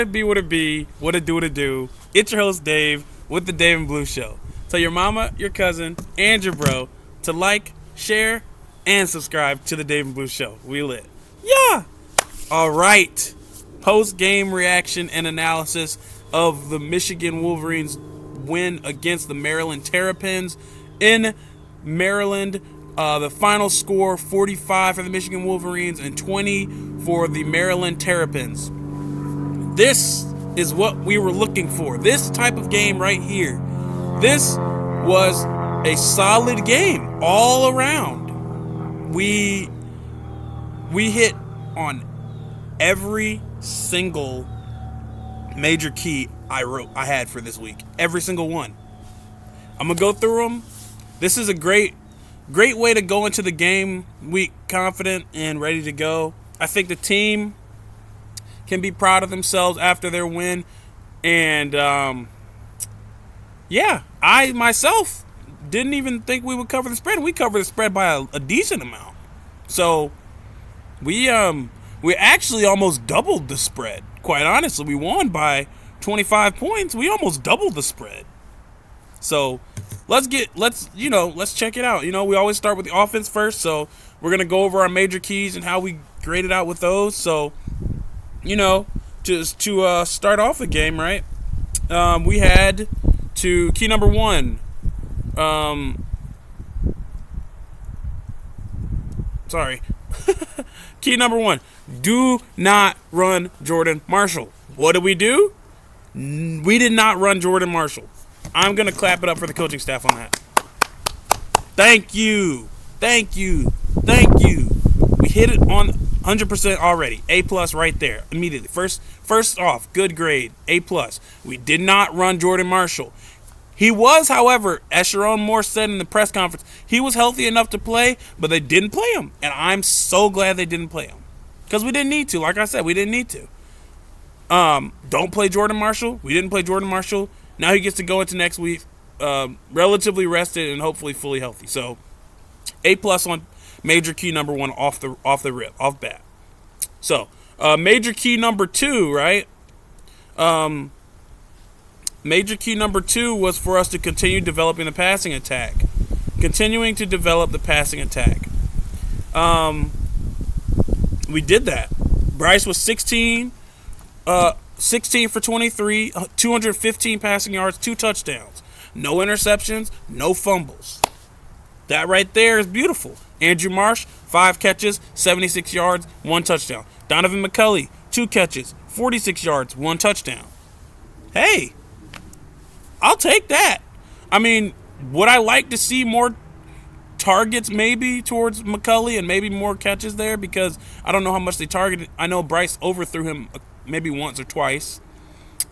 it be, what it be, what it do, what it do. It's your host, Dave, with the Dave and Blue Show. Tell your mama, your cousin, and your bro to like, share, and subscribe to the Dave and Blue Show. We lit. Yeah! All right. Post-game reaction and analysis of the Michigan Wolverines win against the Maryland Terrapins in Maryland. The final score, 45 for the Michigan Wolverines and 20 for the Maryland Terrapins. This is what we were looking for. This type of game right here. This was a solid game all around. We hit on every single major key I had for this week. Every single one. I'm going to go through them. This is a great way to go into the game week confident and ready to go. I think the team can be proud of themselves after their win. And, I myself didn't even think we would cover the spread. We covered the spread by a decent amount. So, we actually almost doubled the spread. Quite honestly, we won by 25 points. We almost doubled the spread. So, let's check it out. We always start with the offense first, so we're going to go over our major keys and how we graded out with those. So, just to start off the game, right, we had to key number one. Key number one, do not run Jordan Marshall. What did we do? We did not run Jordan Marshall. I'm going to clap it up for the coaching staff on that. Thank you. We hit it on 100% already. A+ right there, immediately. First off, good grade, A+. We did not run Jordan Marshall. He was, however, as Sharon Moore said in the press conference, he was healthy enough to play, but they didn't play him. And I'm so glad they didn't play him. Because we didn't need to. Like I said, we didn't need to. Don't play Jordan Marshall. We didn't play Jordan Marshall. Now he gets to go into next week relatively rested and hopefully fully healthy. So, A+ on major key number one off bat. So, major key number two, right? Major key number two was for us to continue developing the passing attack. Continuing to develop the passing attack. We did that. Bryce was 16 for 23, 215 passing yards, 2 touchdowns. No interceptions, no fumbles. That right there is beautiful. Andrew Marsh, 5 catches, 76 yards, 1 touchdown. Donovan McCulley, 2 catches, 46 yards, 1 touchdown. Hey, I'll take that. I mean, would I like to see more targets maybe towards McCulley and maybe more catches there? Because I don't know how much they targeted. I know Bryce overthrew him maybe once or twice.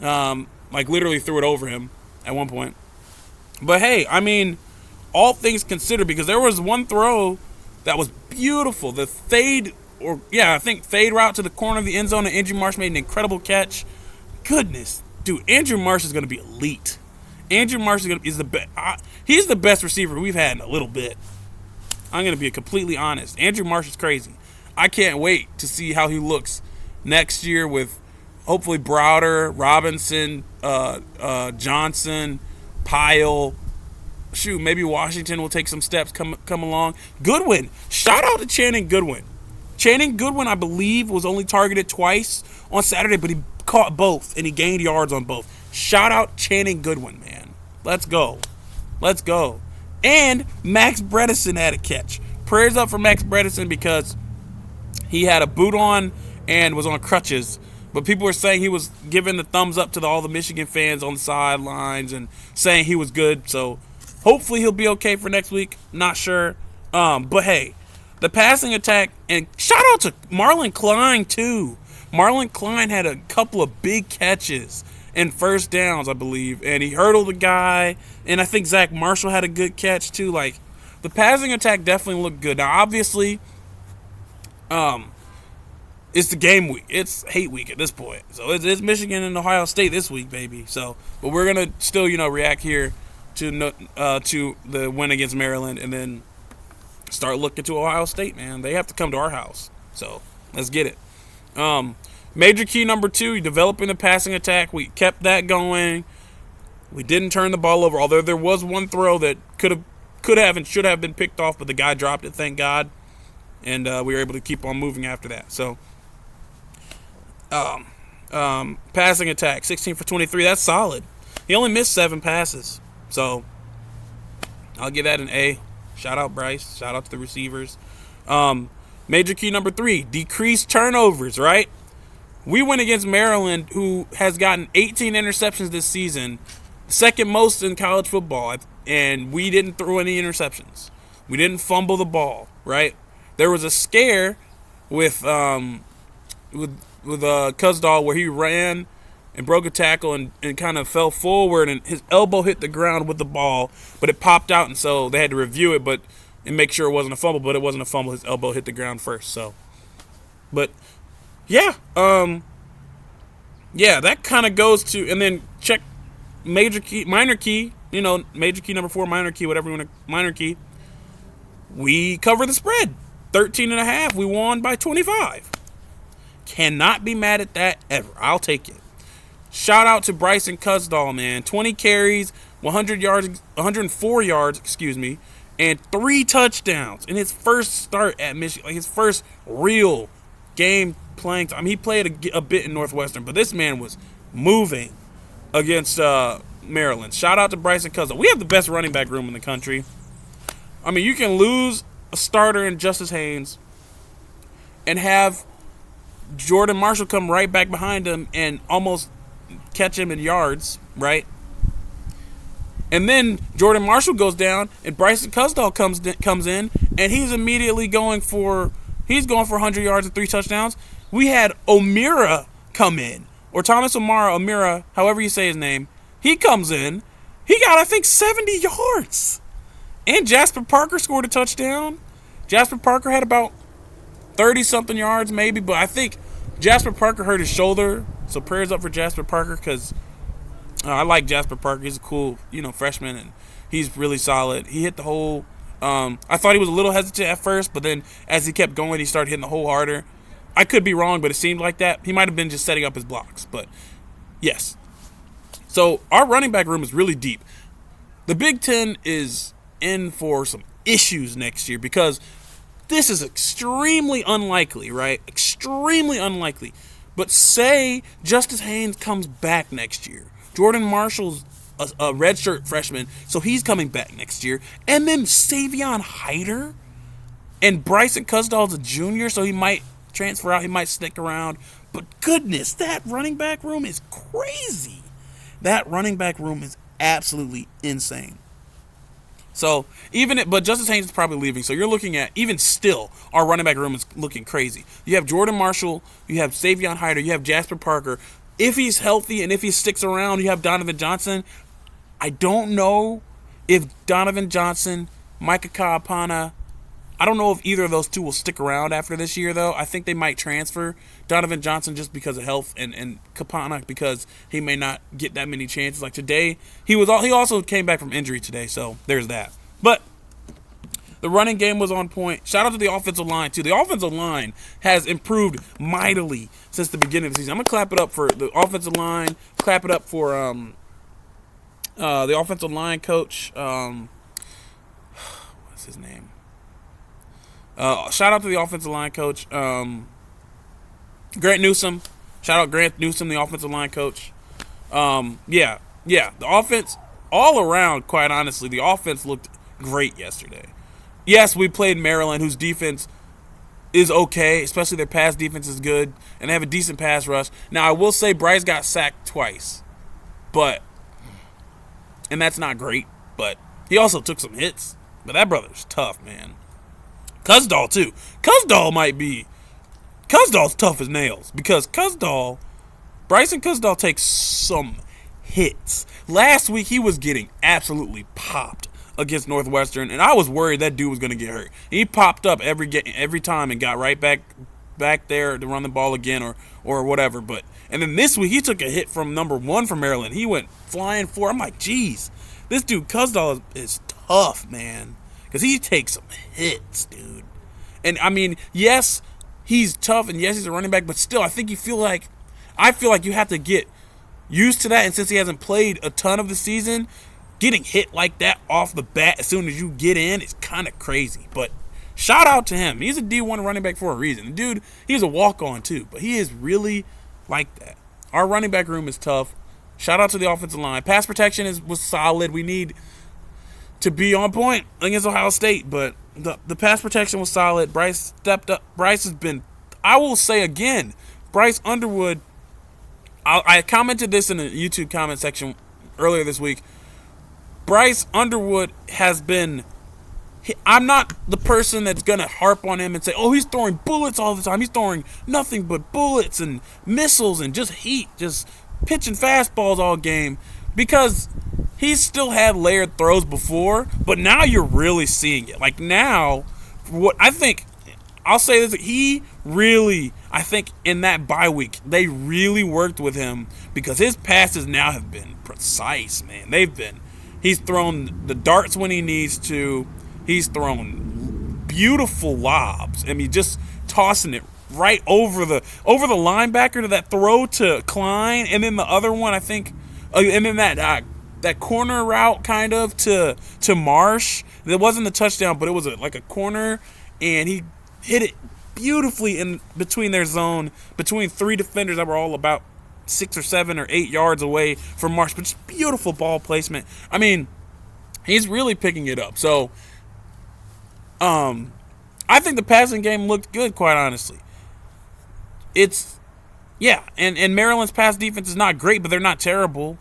Literally threw it over him at one point. But hey, I mean, all things considered, because there was one throw that was beautiful. The fade route to the corner of the end zone, and Andrew Marsh made an incredible catch. Goodness, dude, Andrew Marsh is going to be elite. Andrew Marsh is the best. He's the best receiver we've had in a little bit. I'm going to be completely honest. Andrew Marsh is crazy. I can't wait to see how he looks next year with hopefully Browder, Robinson, Johnson, Pyle. Shoot, maybe Washington will take some steps, come along. Goodwin. Shout out to Channing Goodwin. Channing Goodwin, I believe, was only targeted twice on Saturday, but he caught both, and he gained yards on both. Shout out Channing Goodwin, man. Let's go. And Max Bredesen had a catch. Prayers up for Max Bredesen because he had a boot on and was on crutches. But people were saying he was giving the thumbs up to all the Michigan fans on the sidelines and saying he was good. So hopefully he'll be okay for next week. Not sure. But hey, the passing attack, and shout out to Marlon Klein too. Marlon Klein had a couple of big catches and first downs, I believe, and he hurdled a guy, and I think Zach Marshall had a good catch too. Like, the passing attack definitely looked good. Now, obviously, it's the game week. It's hate week at this point. So it's Michigan and Ohio State this week, baby. So, but we're gonna still, react here to the win against Maryland, and then start looking to Ohio State. Man, they have to come to our house. So let's get it. Major key number 2, developing the passing attack. We kept that going. We didn't turn the ball over, although there was one throw that could have and should have been picked off, but the guy dropped it, thank God. And we were able to keep on moving after that. So, passing attack, 16 for 23. That's solid. He only missed 7 passes. So, I'll give that an A. Shout out Bryce. Shout out to the receivers. Major key number 3, decrease turnovers, right? We went against Maryland, who has gotten 18 interceptions this season, second most in college football, and we didn't throw any interceptions. We didn't fumble the ball, right? There was a scare with Cuzdall where he ran and broke a tackle and kind of fell forward, and his elbow hit the ground with the ball, but it popped out, and so they had to review it and make sure it wasn't a fumble, but it wasn't a fumble. His elbow hit the ground first, so. But, yeah, that kind of goes to, and then check minor key, major key number 4, minor key, whatever you want to, minor key. We cover the spread, 13.5. We won by 25. Cannot be mad at that ever. I'll take it. Shout out to Bryson Cuzdall, man. 20 carries, 104 yards, and 3 touchdowns in his first start at Michigan, like his first real game playing time. He played a bit in Northwestern, but this man was moving against Maryland. Shout out to Bryson Cuzdall. We have the best running back room in the country. I mean, you can lose a starter in Justice Haynes and have Jordan Marshall come right back behind him and almost catch him in yards, right? And then Jordan Marshall goes down and Bryson Cuzdall comes in and he's immediately going for 100 yards and 3 touchdowns. We had O'Meara come in, or Thomas O'Meara, however you say his name. He comes in. He got, I think, 70 yards. And Jasper Parker scored a touchdown. Jasper Parker had about 30-something yards maybe, but I think Jasper Parker hurt his shoulder. So prayers up for Jasper Parker because I like Jasper Parker. He's a cool, freshman, and he's really solid. He hit the hole. I thought he was a little hesitant at first, but then as he kept going, he started hitting the hole harder. I could be wrong, but it seemed like that. He might have been just setting up his blocks, but yes. So our running back room is really deep. The Big Ten is in for some issues next year because this is extremely unlikely, right? Extremely unlikely. But say Justice Haynes comes back next year. Jordan Marshall's a redshirt freshman, so he's coming back next year. And then Savion Hyder and Bryson Cuzdall's a junior, so he might transfer out. He might stick around. But goodness, that running back room is crazy. That running back room is absolutely insane. So, but Justice Haynes is probably leaving. So you're looking at, even still, our running back room is looking crazy. You have Jordan Marshall, you have Savion Hyder, you have Jasper Parker. If he's healthy and if he sticks around, you have Donovan Johnson. I don't know if Donovan Johnson, Micah Kaapana, I don't know if either of those two will stick around after this year, though. I think they might transfer Donovan Johnson just because of health, and Kaapana because he may not get that many chances. Like today, he also came back from injury today, so there's that. But the running game was on point. Shout out to the offensive line, too. The offensive line has improved mightily since the beginning of the season. I'm going to clap it up for the offensive line, clap it up for the offensive line coach. What's his name? Shout out to the offensive line coach, Grant Newsome. Shout out Grant Newsome, the offensive line coach. The offense, all around, quite honestly, the offense looked great yesterday. Yes, we played Maryland, whose defense is okay, especially their pass defense is good, and they have a decent pass rush. Now, I will say Bryce got sacked twice, and that's not great, but he also took some hits. But that brother's tough, man. Cuzdall, too. Cuzdall's tough as nails because Bryson Cuzdall takes some hits. Last week, he was getting absolutely popped against Northwestern, and I was worried that dude was going to get hurt. He popped up every time and got right back there to run the ball again or whatever. And then this week, he took a hit from number 1 from Maryland. He went flying for. I'm like, geez, this dude Cuzdall is tough, man. Because he takes some hits, dude. And, I mean, yes, he's tough, and yes, he's a running back, but still, I feel like you have to get used to that. And since he hasn't played a ton of the season, getting hit like that off the bat as soon as you get in is kind of crazy. But shout out to him. He's a D1 running back for a reason. The dude, he's a walk-on too, but he is really like that. Our running back room is tough. Shout out to the offensive line. Pass protection was solid. We need to be on point against Ohio State, but the pass protection was solid. Bryce stepped up. Bryce has been, I will say again, Bryce Underwood, I commented this in the YouTube comment section earlier this week. Bryce Underwood has been, I'm not the person that's going to harp on him and say, oh, he's throwing bullets all the time. He's throwing nothing but bullets and missiles and just heat, just pitching fastballs all game, because he's still had layered throws before, but now you're really seeing it. Like now, what I think, I'll say this, he really, I think in that bye week, they really worked with him because his passes now have been precise, man. He's thrown the darts when he needs to. He's thrown beautiful lobs. I mean, just tossing it right over the linebacker to that throw to Klein, and then the other one, I think, and then that corner route kind of to Marsh. It wasn't a touchdown, but it was like a corner, and he hit it beautifully in between their zone, between three defenders that were all about 6 or 7 or 8 yards away from Marsh. But just beautiful ball placement. I mean, he's really picking it up. So, I think the passing game looked good, quite honestly. And Maryland's pass defense is not great, but they're not terrible.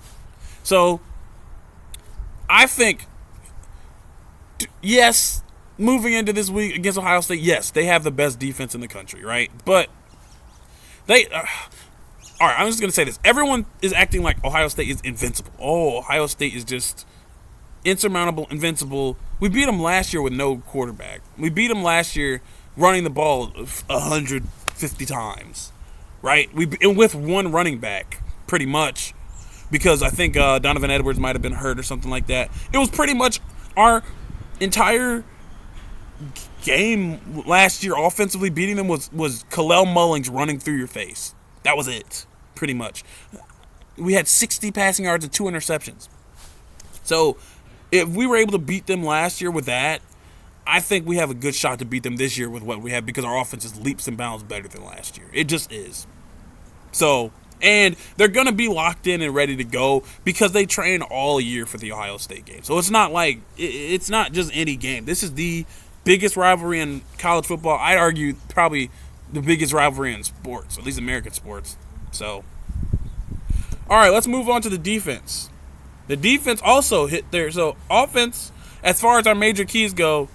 So, I think, yes, moving into this week against Ohio State, yes, they have the best defense in the country, right? But they, all right, I'm just going to say this. Everyone is acting like Ohio State is invincible. Oh, Ohio State is just insurmountable, invincible. We beat them last year with no quarterback. We beat them last year running the ball 150 times, right? And with one running back, pretty much, because I think Donovan Edwards might have been hurt or something like that. It was pretty much our entire game last year offensively beating them was Kalel Mullings running through your face. That was it, pretty much. We had 60 passing yards and 2 interceptions. So if we were able to beat them last year with that, I think we have a good shot to beat them this year with what we have, because our offense is leaps and bounds better than last year. It just is. So, and they're going to be locked in and ready to go because they train all year for the Ohio State game. So it's not like, it's not just any game. This is the biggest rivalry in college football. I'd argue probably the biggest rivalry in sports, at least American sports. So, all right, let's move on to the defense. The defense also hit there. So offense, as far as our major keys go,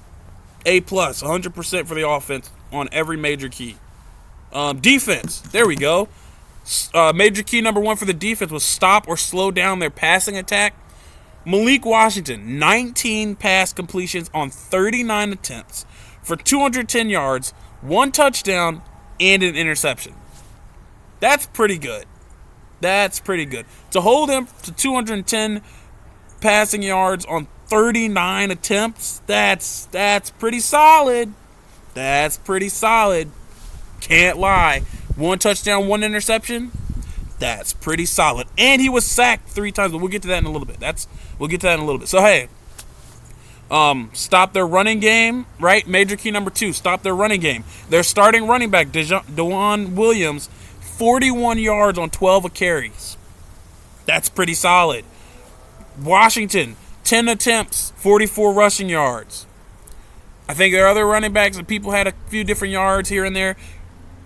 A+, 100% for the offense on every major key. Defense, there we go. Major key number 1 for the defense was stop or slow down their passing attack. Malik Washington, 19 pass completions on 39 attempts for 210 yards, 1 touchdown, and an interception. That's pretty good. That's pretty good. To hold him to 210 passing yards on 39 attempts, that's pretty solid. That's pretty solid. Can't lie. 1 touchdown, 1 interception. That's pretty solid. And he was sacked 3 times, but we'll get to that in a little bit. We'll get to that in a little bit. So, hey, stop their running game, right? Major key number 2, stop their running game. Their starting running back, DeJuan Williams, 41 yards on 12 carries. That's pretty solid. Washington, 10 attempts, 44 rushing yards. I think their other running backs and people had a few different yards here and there.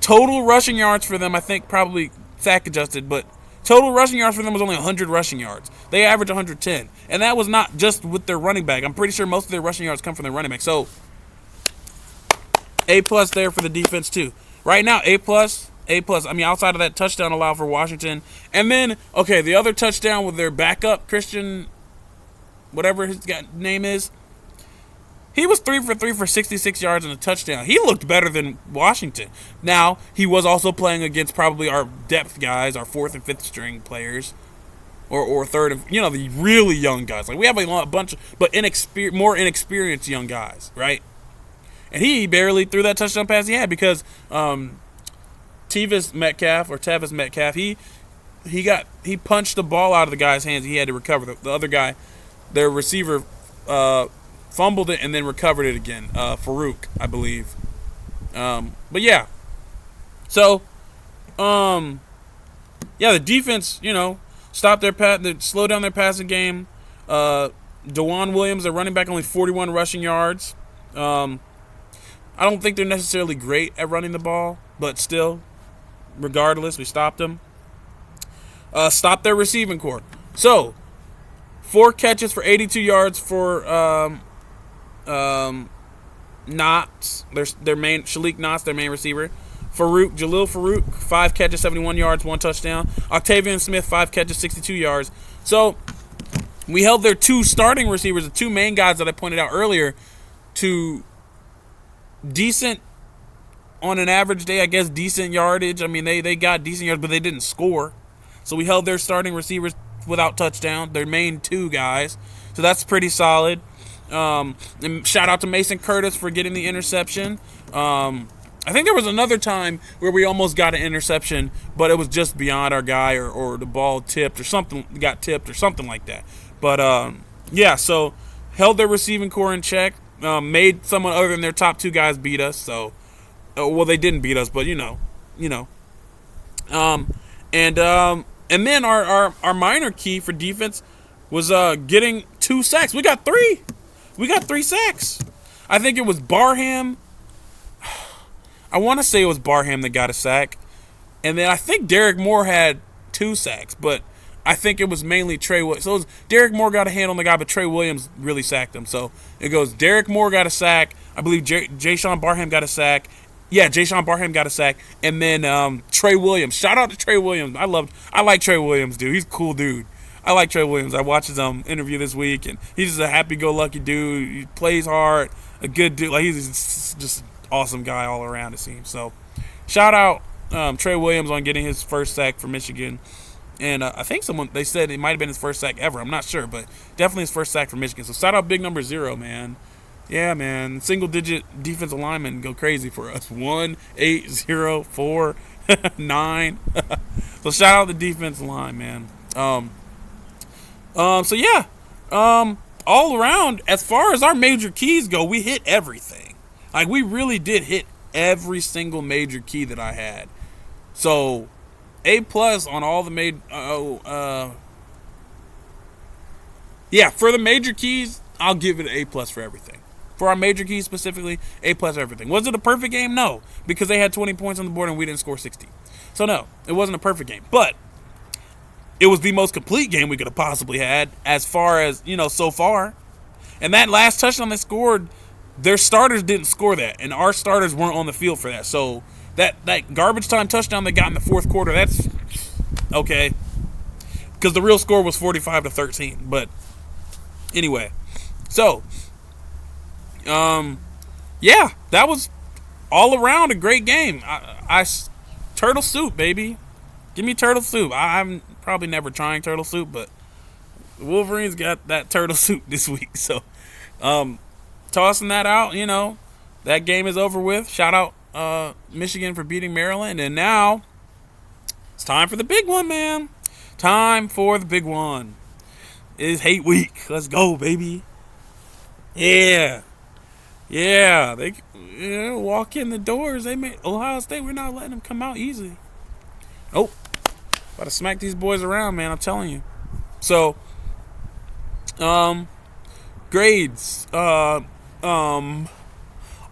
Total rushing yards for them, I think probably sack adjusted, but total rushing yards for them was only 100 rushing yards. They averaged 110. And that was not just with their running back. I'm pretty sure most of their rushing yards come from their running back. So, A+ there for the defense too. Right now, A+. I mean, outside of that touchdown allowed for Washington. And then, okay, the other touchdown with their backup, Christian, whatever his name is, he was 3 for 3 for 66 yards and a touchdown. He looked better than Washington. Now, he was also playing against probably our depth guys, our 4th and 5th string players, or 3rd, and, the really young guys. Like, we have a bunch of, but more inexperienced young guys, right? And he barely threw that touchdown pass he had because Tavis Metcalf, he punched the ball out of the guy's hands. He had to recover. The other guy, their receiver, fumbled it and then recovered it again. Farouk, I believe. But yeah. So, the defense, stopped slowed down their passing game. DeJuan Williams, their running back, only 41 rushing yards. I don't think they're necessarily great at running the ball, but still, regardless, we stopped them. Stopped their receiving corps. So, 4 catches for 82 yards for Knotts, their main Shalik Knotts, their main receiver. Jalil Farouk, 5 catches, 71 yards, 1 touchdown. Octavian Smith, 5 catches, 62 yards. So, we held their 2 starting receivers, the 2 main guys that I pointed out earlier, to decent, on an average day, I guess, decent yardage. I mean, they got decent yards, but they didn't score. So we held their starting receivers without touchdown, their main 2 guys. So that's pretty solid. And shout out to Mason Curtis for getting the interception. I think there was another time where we almost got an interception, but it was just beyond our guy, or the ball tipped or something, got tipped or something like that. But, so held their receiving core in check, made someone other than their top 2 guys beat us. So, they didn't beat us, but and then our minor key for defense was getting 2 sacks. We got 3. We got 3 sacks. I think it was Barham. I want to say it was Barham that got a sack. And then I think Derek Moore had 2 sacks, but I think it was mainly Trey Williams. So Derek Moore got a hand on the guy, but Trey Williams really sacked him. So it goes Derek Moore got a sack. I believe Jaysean Barham got a sack. Yeah, Jaysean Barham got a sack. And then Trey Williams. Shout out to Trey Williams. I like Trey Williams, dude. He's a cool dude. I like Trey Williams. I watched his interview this week, and he's just a happy-go-lucky dude. He plays hard, a good dude. Like, he's just awesome guy all around, it seems. So, shout out Trey Williams on getting his first sack for Michigan. And I think they said it might have been his first sack ever. I'm not sure, but definitely his first sack for Michigan. So, shout out big number 0, man. Yeah, man. Single-digit defensive linemen go crazy for us. 1, 8, 0, 4, 9. So, shout out the defensive line, man. All around, as far as our major keys go, we hit everything. Like, we really did hit every single major key that I had. So, A+ on all the for the major keys, I'll give it an A+ for everything. For our major keys specifically, A+ everything. Was it a perfect game? No, because they had 20 points on the board and we didn't score 60. So, no, it wasn't a perfect game. But it was the most complete game we could have possibly had as far as, so far. And that last touchdown they scored, their starters didn't score that. And our starters weren't on the field for that. So that garbage time touchdown they got in the fourth quarter, that's okay. Because the real score was 45-13. But anyway. So, that was all around a great game. Turtle soup, baby. Give me turtle soup. I'm probably never trying turtle soup, but the Wolverines got that turtle soup this week. So, tossing that out, that game is over with. Shout out Michigan for beating Maryland. And now it's time for the big one, man. Time for the big one. It is hate week. Let's go, baby. Yeah. Yeah. They walk in the doors. They made Ohio State. We're not letting them come out easy. Oh. About to smack these boys around, man. I'm telling you. So, grades.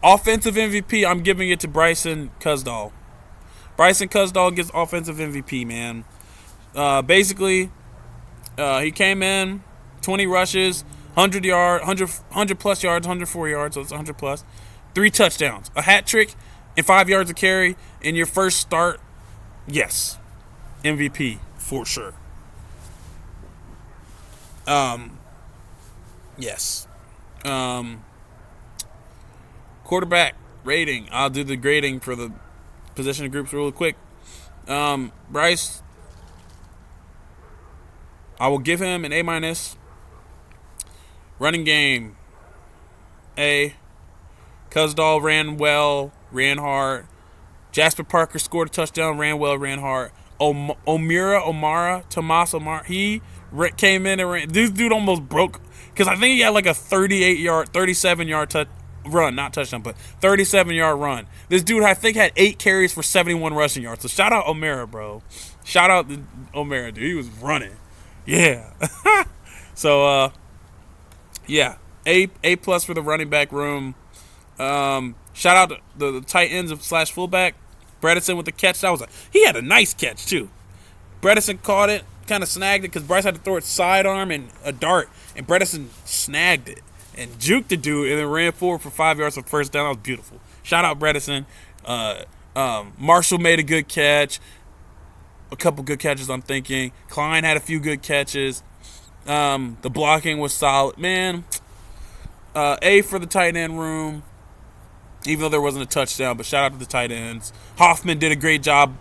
Offensive MVP, I'm giving it to Bryson Cusdahl. Bryson Cusdahl gets offensive MVP, man. Basically, he came in, 20 rushes, 100 plus yards, 104 yards, so it's 100 plus. 3 touchdowns, a hat trick, and 5 yards of carry in your first start. Yes. MVP for sure. Yes. Quarterback rating. I'll do the grading for the position groups real quick. Bryce, I will give him an A-. Running game, A. Cusdall ran well, ran hard. Jasper Parker scored a touchdown, ran well, ran hard. Tomas Omara, he came in and ran. This dude almost broke, because I think he had like a 37-yard run, not touchdown, but 37-yard run. This dude, I think, had 8 carries for 71 rushing yards. So shout out O'Mara, bro. Shout out to O'Mara, dude. He was running. Yeah. So, yeah. A+ for the running back room. Shout out to the tight ends / fullback. Bredesen with the catch. He had a nice catch too. Bredesen caught it, kind of snagged it, because Bryce had to throw it sidearm and a dart, and Bredesen snagged it and juked the dude and then ran forward for 5 yards for first down. That was beautiful. Shout out Bredesen. Marshall made a good catch. A couple good catches, I'm thinking. Klein had a few good catches. The blocking was solid. Man, A for the tight end room, even though there wasn't a touchdown, but shout out to the tight ends. Hoffman did a great job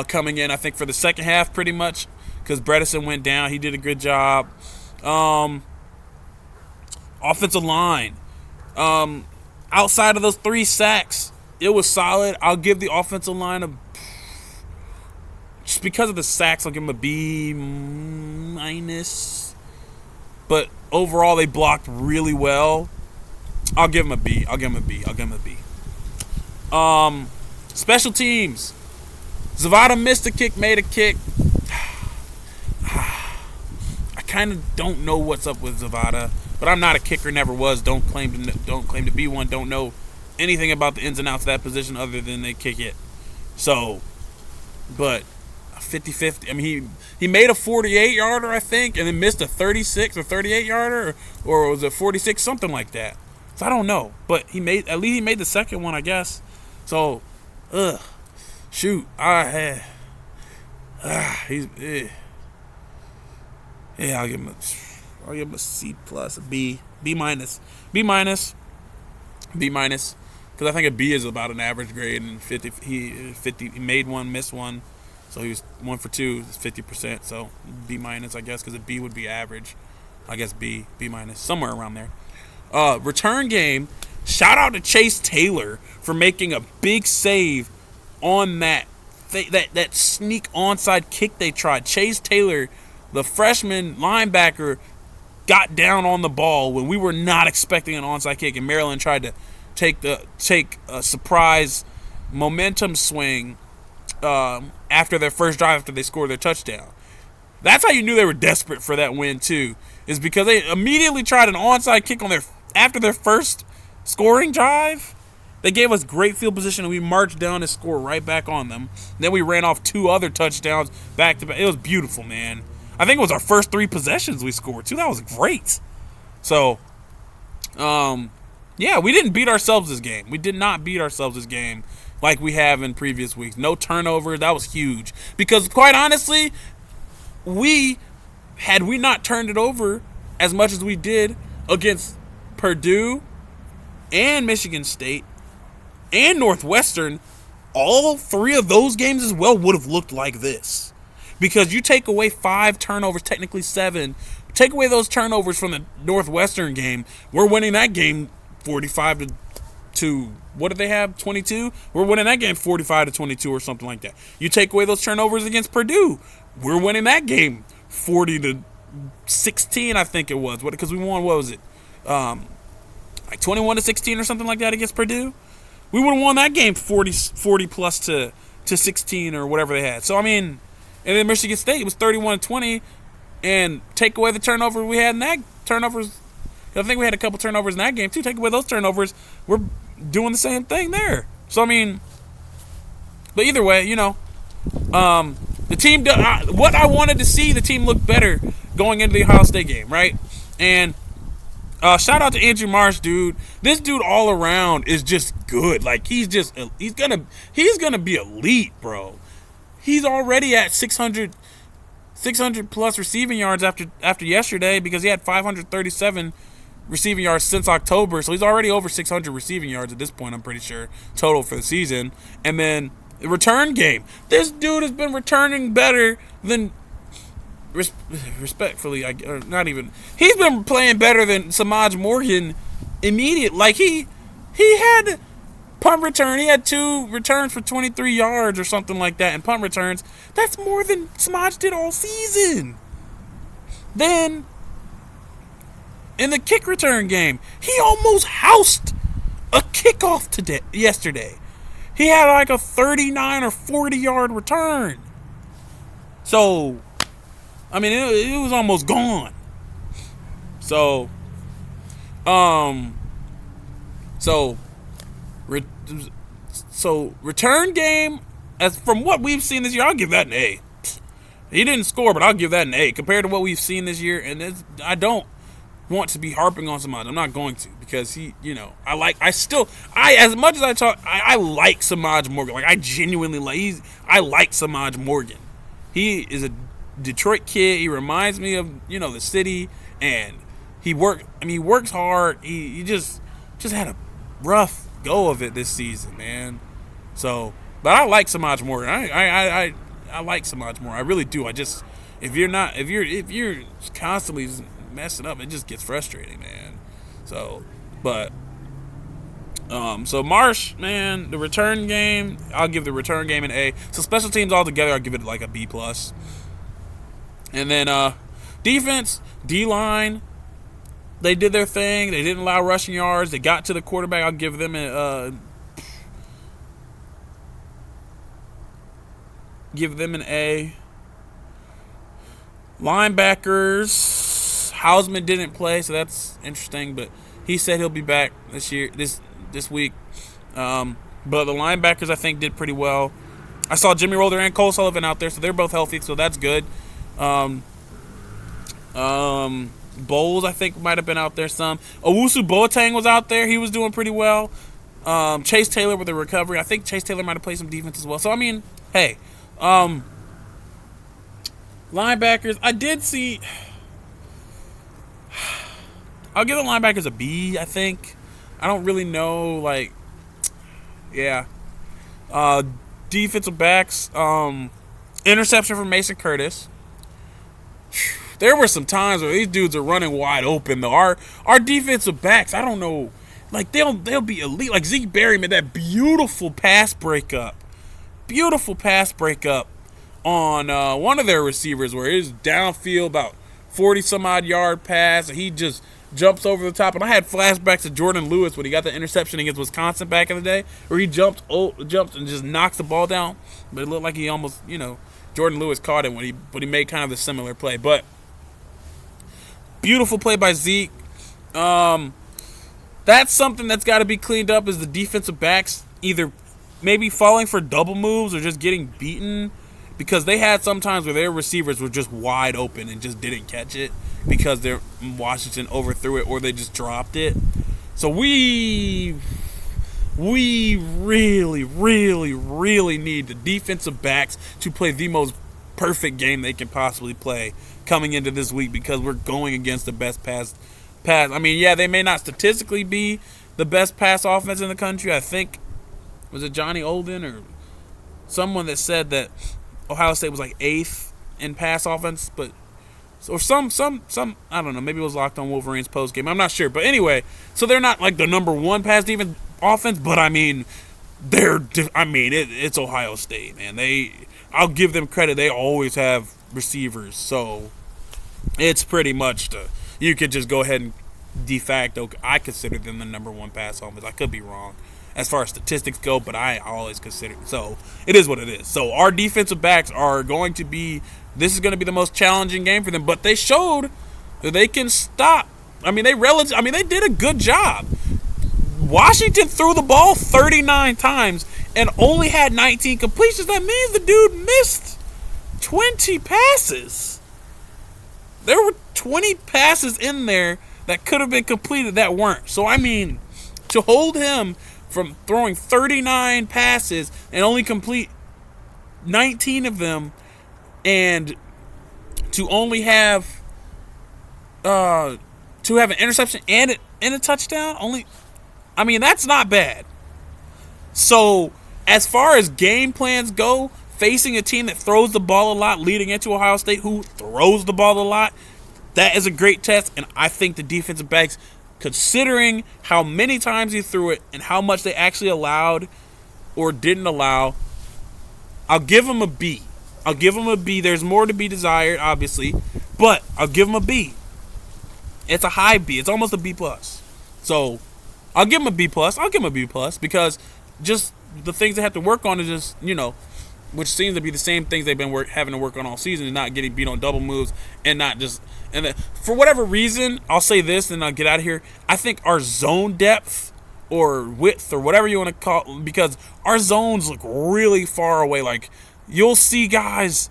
coming in, I think, for the second half pretty much, because Bredesen went down. He did a good job. Offensive line. Outside of those 3 sacks, it was solid. I'll give the offensive line just because of the sacks, I'll give them a B-. But overall, they blocked really well. I'll give them a B. Special teams. Zavada missed a kick, made a kick. I kind of don't know what's up with Zavada, but I'm not a kicker, never was. Don't claim to be one. Don't know anything about the ins and outs of that position other than they kick it. So, but 50-50. I mean, he made a 48-yarder, I think, and then missed a 36 or 38-yarder, or was it 46, something like that. So I don't know, but at least he made the second one, I guess. So, shoot, yeah, I'll give him a C+, a B, B-, because I think a B is about an average grade, and 50 he made one, missed one. So he was 1 for 2, 50%. So B-, I guess, because a B would be average. I guess B-, somewhere around there. Return game. Shout out to Chase Taylor for making a big save on that sneak onside kick they tried. Chase Taylor, the freshman linebacker, got down on the ball when we were not expecting an onside kick, and Maryland tried to take a surprise momentum swing after their first drive after they scored their touchdown. That's how you knew they were desperate for that win too, is because they immediately tried an onside kick after their first scoring drive. They gave us great field position, and we marched down and scored right back on them. Then we ran off 2 other touchdowns back to back. It was beautiful, man. I think it was our first 3 possessions we scored too. That was great. So, yeah, we didn't beat ourselves this game. We did not beat ourselves this game like we have in previous weeks. No turnovers. That was huge. Because, quite honestly, had we not turned it over as much as we did against Purdue and Michigan State and Northwestern, all 3 of those games as well would have looked like this. Because you take away 5 turnovers, technically 7, take away those turnovers from the Northwestern game, we're winning that game 45 to what did they have? 22? We're winning that game 45 to 22 or something like that. You take away those turnovers against Purdue, we're winning that game 40 to 16, I think it was. Because we won, what was it? Like 21 to 16 or something like that against Purdue. We would have won that game 40 plus to 16 or whatever they had. So, I mean, and then Michigan State was 31-20, and take away the turnover we had in that turnovers. I think we had a couple turnovers in that game too. Take away those turnovers, we're doing the same thing there. So, I mean, but either way, the team, what I wanted to see, the team look better going into the Ohio State game, right? And shout out to Andrew Marsh, dude. This dude all around is just good. Like, he's gonna be elite, bro. He's already at 600 plus receiving yards after yesterday, because he had 537 receiving yards since October. So he's already over 600 receiving yards at this point, I'm pretty sure, total for the season. And then the return game. This dude has been returning better than, respectfully, not even, he's been playing better than Samaj Morgan immediate. Like, he He had punt return. He had 2 returns for 23 yards or something like that. And punt returns, that's more than Samaj did all season. Then, in the kick return game, he almost housed a kickoff yesterday. He had like a 39 or 40 yard return. So, I mean, it was almost gone. So, return game, as from what we've seen this year, I'll give that an A. He didn't score, but I'll give that an A compared to what we've seen this year. And I don't want to be harping on Samaj. I'm not going to, because he, as much as I talk, I like Samaj Morgan. Like, I genuinely I like Samaj Morgan. He is a Detroit kid. He reminds me of, the city, and he works hard. He just had a rough go of it this season, man. So, but I like Samaj Morgan. I like Samaj Morgan. I really do. If you're constantly messing up, it just gets frustrating, man. So, but so Marsh, man, the return game, I'll give the return game an A. So special teams altogether, I'll give it like a B+. And then defense, D-line, they did their thing. They didn't allow rushing yards. They got to the quarterback. I'll give them an A. Linebackers, Hausman didn't play, so that's interesting. But he said he'll be back this week. But the linebackers, I think, did pretty well. I saw Jimmy Roller and Cole Sullivan out there, so they're both healthy, so that's good. Bowles, I think, might have been out there some. Owusu Boateng was out there. He was doing pretty well. Chase Taylor with the recovery. I think Chase Taylor might have played some defense as well. So, I mean, hey. Linebackers, I did see... I'll give the linebackers a B, I think. I don't really know, yeah. Defensive backs, interception from Mason Curtis. There were some times where these dudes are running wide open, though. Our defensive backs, I don't know, they'll be elite. Like Zeke Berry made that beautiful pass breakup on one of their receivers where it was downfield about 40-some-odd yard pass, and he just jumps over the top. And I had flashbacks to Jordan Lewis when he got the interception against Wisconsin back in the day, where he jumped and just knocks the ball down. But it looked like he almost, Jordan Lewis caught him when he made kind of a similar play. But beautiful play by Zeke. That's something that's got to be cleaned up, is the defensive backs either maybe falling for double moves or just getting beaten, because they had some times where their receivers were just wide open and just didn't catch it because Washington overthrew it or they just dropped it. So we really, really, really need the defensive backs to play the most perfect game they can possibly play coming into this week, because we're going against the best pass. I mean, yeah, they may not statistically be the best pass offense in the country. I think, was it Johnny Olden or someone that said that Ohio State was like 8th in pass offense, but or some I don't know, maybe it was Locked On Wolverines post game. I'm not sure, but anyway, so they're not like the number 1 pass defense offense, but I mean, it's Ohio State, man. I'll give them credit. They always have receivers, so it's pretty much you could just go ahead and de facto. I consider them the number 1 pass offense. I could be wrong as far as statistics go, but I always consider it. So it is what it is. So our defensive backs are going to be, this is going to be the most challenging game for them, but they showed that they can stop. I mean, they did a good job. Washington threw the ball 39 times and only had 19 completions. That means the dude missed 20 passes. There were 20 passes in there that could have been completed that weren't. So, I mean, to hold him from throwing 39 passes and only complete 19 of them, and to only have an interception and a touchdown, that's not bad. So as far as game plans go, facing a team that throws the ball a lot leading into Ohio State, who throws the ball a lot, that is a great test. And I think the defensive backs considering how many times he threw it and how much they actually allowed or didn't allow, I'll give him a B. I'll give him a B. There's more to be desired, obviously, but I'll give him a B. It's a high B. It's almost a B plus. So I'll give him a B plus. I'll give him a B plus because just the things they have to work on is just, which seems to be the same things they've been having to work on all season, is not getting beat on double moves and not just. And then, for whatever reason, I'll say this and I'll get out of here. I think our zone depth or width or whatever you want to call, because our zones look really far away. Like, you'll see guys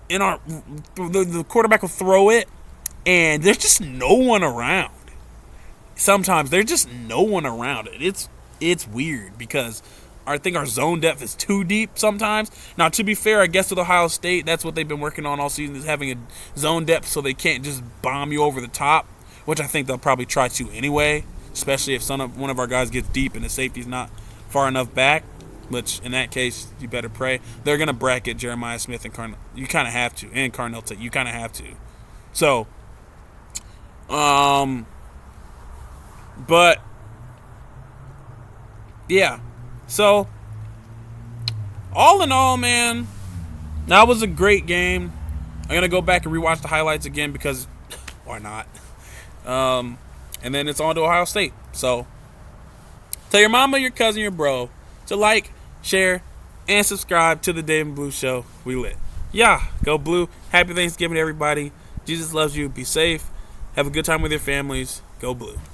in the quarterback will throw it and there's just no one around. Sometimes there's just no one around it. It's weird because I think our zone depth is too deep sometimes. Now, to be fair, I guess with Ohio State, that's what they've been working on all season, is having a zone depth so they can't just bomb you over the top, which I think they'll probably try to anyway, especially if one of our guys gets deep and the safety's not far enough back, which in that case, you better pray. They're going to bracket Jeremiah Smith and Carnell. You kind of have to. And Carnell Tate. You kind of have to. So, but, yeah. So, all in all, man, that was a great game. I'm going to go back and rewatch the highlights again because why not? And then it's on to Ohio State. So, tell your mama, your cousin, your bro to like, share, and subscribe to the Dave and Blue Show. We lit. Yeah, go Blue. Happy Thanksgiving to everybody. Jesus loves you. Be safe. Have a good time with your families. Go Blue.